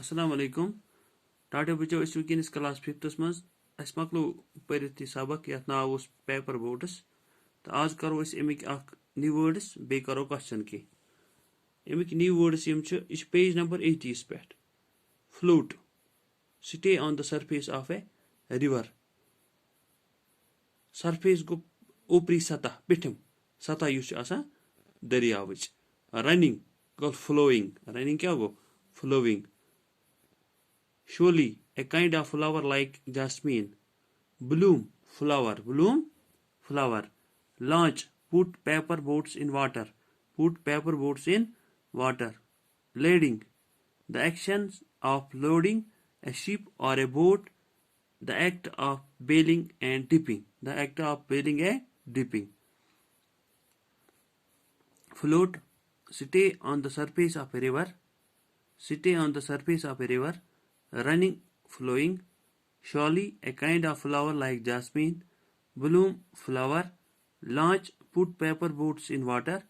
अस्सलाम वालेकुम टाटा बचो वनस क्लास 5th मज अस मकलो परित सबक यथ नाव पेपर बोट्स तो आज करो अमिक न्यू वर्ड्स बे करो क्वेश्चन की अमिक न्यू वर्ड्स यह पेज नंबर 80 पे float stay on the surface of a river surface गो ऊपरी सतह पिठम सतह युस दरियावच रनिंग गो फ्लोइंग रनिंग क्या गो flowing surely a kind of flower like jasmine bloom flower launch put paper boats in water lading the actions of loading a ship or a boat the act of bailing and dipping float stay on the surface of a river running, flowing, surely a kind of flower like jasmine, bloom, flower, launch, put paper boats in water,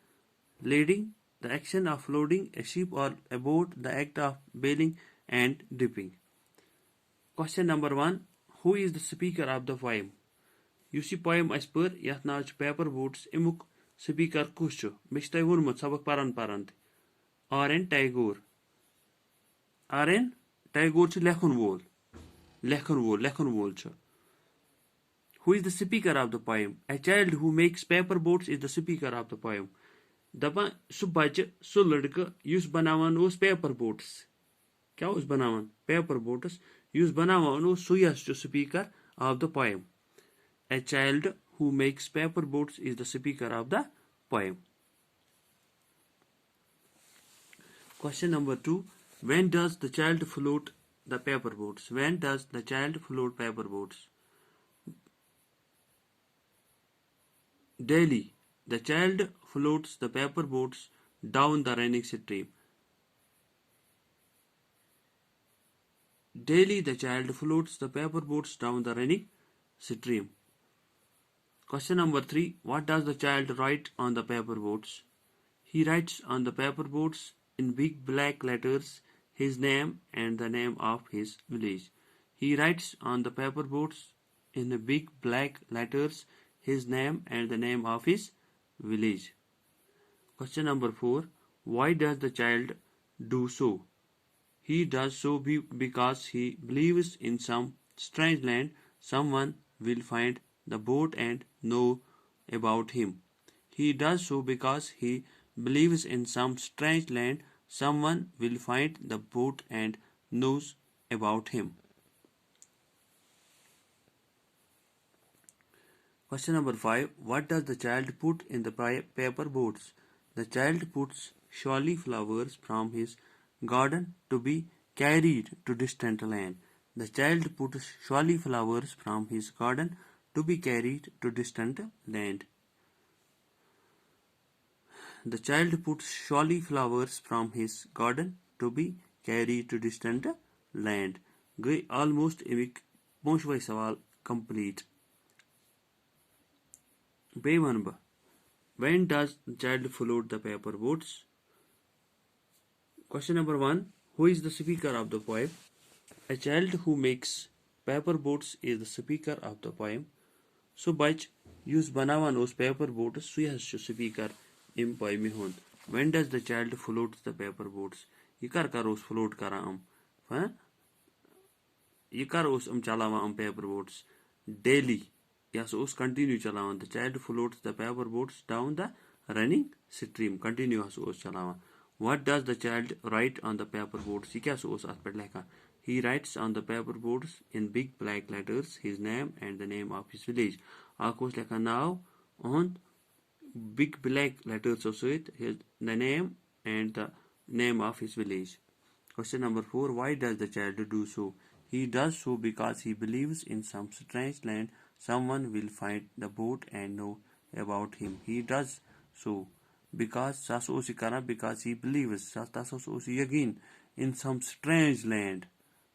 lading, the action of loading a ship or a boat, the act of bailing and dipping. Question number 1. Who is the speaker of the poem? Yus यह poem अस पर यथ नाव paper boats अमुक speaker कुस मे वोनमुत सबक पारन R.N. Tagore. R.N. Tagore लेखन वोल Who is the speaker of the poem? A child who makes paper boats is the speaker of the poem. Dapa su bache su ladka yus banawan os paper boats. Kya us banawan? Paper boats. Yus banawan os su yas speaker of the poem. A child who makes paper boats is the speaker of the poem. Question number 2. When does the child float the paper boats? When does the child float paper boats? Daily, the child floats the paper boats down the running stream. Daily, the child floats the paper boats down the running stream. Question number 3. What does the child write on the paper boats? He writes on the paper boats in big black letters his name and the name of his village. He writes on the paper boats in big black letters his name and the name of his village. Question number 4. Why does the child do so? He does so because he believes in some strange land someone will find the boat and know about him. He does so because he believes in some strange land someone will find the boat and knows about him. Question number 5. What does the child put in the paper boats? The child puts surely flowers from his garden to be carried to distant land. The child puts surely flowers from his garden to be carried to distant land. The child puts surely flowers from his garden to be carried to distant land. Gay almost amik ponchwai sawal complete. Bewanba. When does the child float the paper boats? Question number 1. Who is the speaker of the poem? A child who makes paper boats is the speaker of the poem. So bach use banawan os paper boats su has speaker im poem hund. When does the child float the paper boats? Ye kar os float kara Ye kar os chalawa paper boats daily. Yes, os continue chalawan. The child floats the paper boats down the running stream. Continue os chalawan. What does the child write on the paper boats? Ye kya os at lekha. He writes on the paper boats in big black letters his name and the name of his village. Akos lekha now on big black letters also the name and the name of his village. Question number 4. Why does the child do so? He does so because he believes in some strange land someone will find the boat and know about him. He does so because because he believes again in some strange land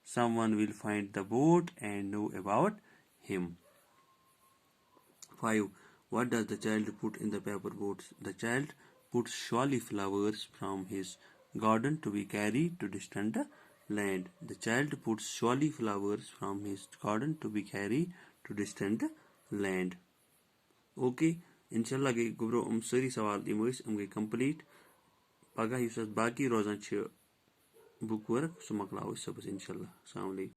someone will find the boat and know about him. 5. What does the child put in the paper boats? The child puts surely flowers from his garden to be carried to distant land. The child puts showy flowers from his garden to be carried to distant land. Okay, inshallah गई गुब्रो सारी सवाल गई complete. पगह बाकी रोजान book work सह मकलाओ सबस इंशाल्लाह। अस्सलाम वालेकुम।